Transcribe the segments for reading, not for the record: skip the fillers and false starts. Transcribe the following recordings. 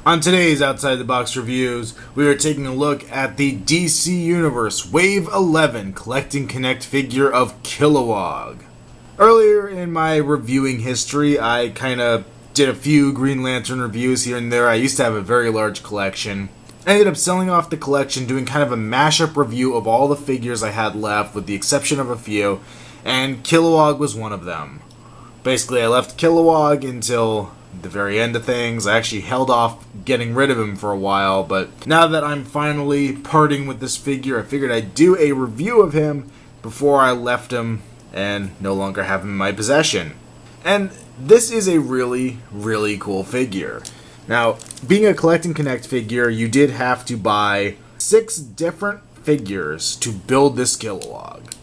On today's Outside the Box reviews, we are taking a look at the DC Universe Wave 11 Collect and Connect figure of Kilowog. Earlier in my reviewing history, I kind of did a few Green Lantern reviews here and there. I used to have a very large collection. I ended up selling off the collection, doing kind of a mashup review of all the figures I had left, with the exception of a few, and Kilowog was one of them. Basically, I left Kilowog until the very end of things. I actually held off getting rid of him for a while, but now that I'm finally parting with this figure, I figured I'd do a review of him before I left him and no longer have him in my possession. And this is a really, really cool figure. Now, being a Collect and Connect figure, you did have to buy 6 different figures to build this Kilowog.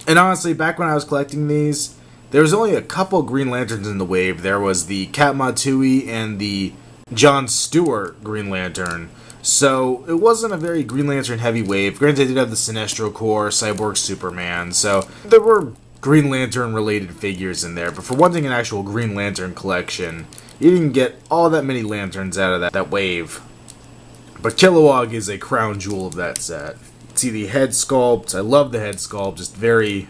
And honestly, back when I was collecting these, there was only a couple Green Lanterns in the wave. There was the Katma and the John Stewart Green Lantern. So it wasn't a very Green Lantern heavy wave. Granted, they did have the Sinestro Corps, Cyborg Superman, so there were Green Lantern related figures in there. But for wanting an actual Green Lantern collection, you didn't get all that many lanterns out of that wave. But Kilowog is a crown jewel of that set. See the head sculpt. I love the head sculpt. Just very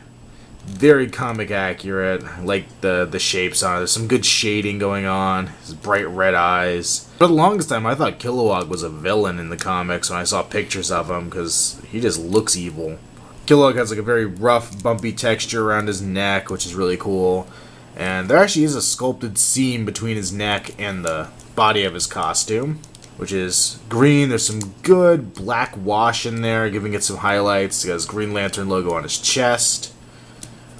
comic accurate. I like the shapes on it. There's some good shading going on. His bright red eyes. For the longest time, I thought Kilowog was a villain in the comics when I saw pictures of him, because he just looks evil. Kilowog has like a very rough, bumpy texture around his neck, which is really cool. And there actually is a sculpted seam between his neck and the body of his costume, which is green. There's some good black wash in there, giving it some highlights. He got his Green Lantern logo on his chest.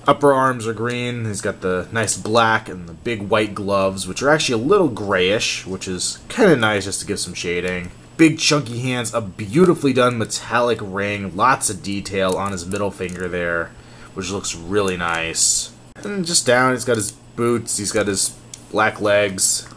Upper arms are green. He's got the nice black and the big white gloves, which are actually a little grayish, which is kind of nice just to give some shading. Big chunky hands, a beautifully done metallic ring, lots of detail on his middle finger there, which looks really nice. And just down, he's got his boots, he's got his black legs.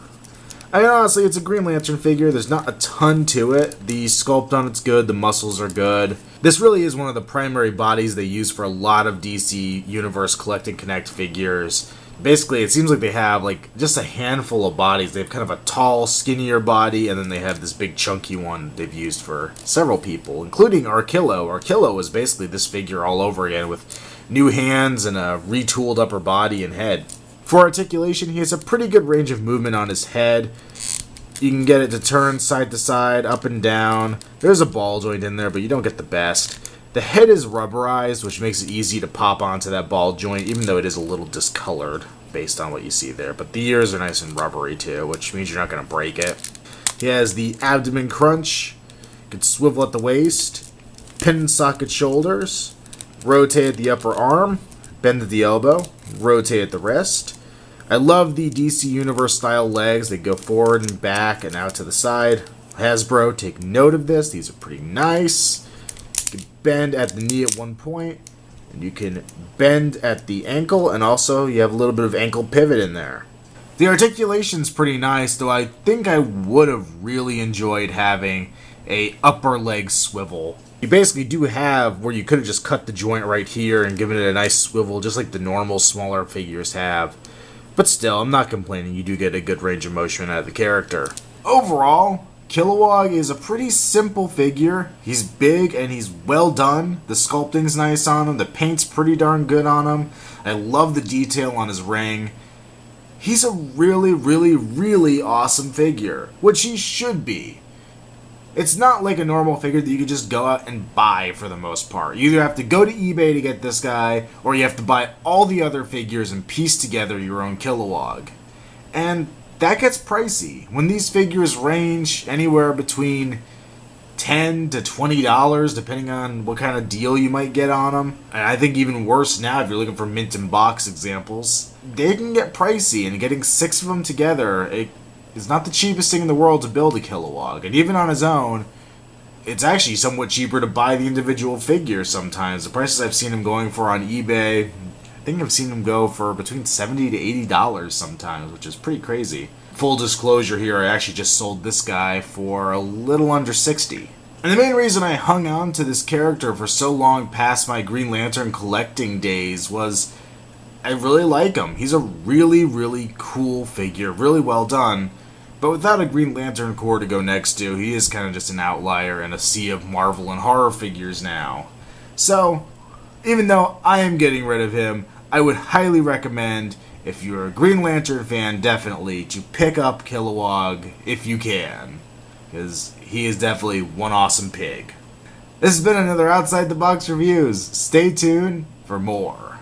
I mean, honestly, it's a Green Lantern figure. There's not a ton to it. The sculpt on it's good, the muscles are good. This really is one of the primary bodies they use for a lot of DC Universe Collect and Connect figures. Basically, it seems like they have like just a handful of bodies. They have kind of a tall, skinnier body, and then they have this big chunky one they've used for several people, including Arkillo. Arkillo is basically this figure all over again with new hands and a retooled upper body and head. For articulation, he has a pretty good range of movement on his head. You can get it to turn side to side, up and down. There's a ball joint in there, but you don't get the best. The head is rubberized, which makes it easy to pop onto that ball joint, even though it is a little discolored based on what you see there. But the ears are nice and rubbery too, which means you're not going to break it. He has the abdomen crunch. You can swivel at the waist, pin and socket shoulders, rotate at the upper arm, bend at the elbow, rotate at the wrist. I love the DC Universe style legs. They go forward and back and out to the side. Hasbro, take note of this. These are pretty nice. You can bend at the knee at one point, and you can bend at the ankle, and also you have a little bit of ankle pivot in there. The articulation's pretty nice, though I think I would have really enjoyed having a upper leg swivel. You basically do have where you could have just cut the joint right here and given it a nice swivel, just like the normal smaller figures have. But still, I'm not complaining. You do get a good range of motion out of the character. Overall, Kilowog is a pretty simple figure. He's big and he's well done. The sculpting's nice on him. The paint's pretty darn good on him. I love the detail on his ring. He's a really, really, really awesome figure, which he should be. It's not like a normal figure that you could just go out and buy for the most part. You either have to go to eBay to get this guy, or you have to buy all the other figures and piece together your own Kilowog. And that gets pricey. When these figures range anywhere between $10 to $20, depending on what kind of deal you might get on them. And I think even worse now if you're looking for mint and box examples. They can get pricey, and getting 6 of them together, it's not the cheapest thing in the world to build a Kilowog, and even on his own, it's actually somewhat cheaper to buy the individual figures sometimes. The prices I've seen him going for on eBay, I think I've seen him go for between $70 to $80 sometimes, which is pretty crazy. Full disclosure here, I actually just sold this guy for a little under $60. And the main reason I hung on to this character for so long past my Green Lantern collecting days was I really like him. He's a really, really cool figure, really well done. But without a Green Lantern Corps to go next to, he is kind of just an outlier in a sea of Marvel and horror figures now. So, even though I am getting rid of him, I would highly recommend, if you're a Green Lantern fan, definitely, to pick up Kilowog if you can. Because he is definitely one awesome pig. This has been another Outside the Box Reviews. Stay tuned for more.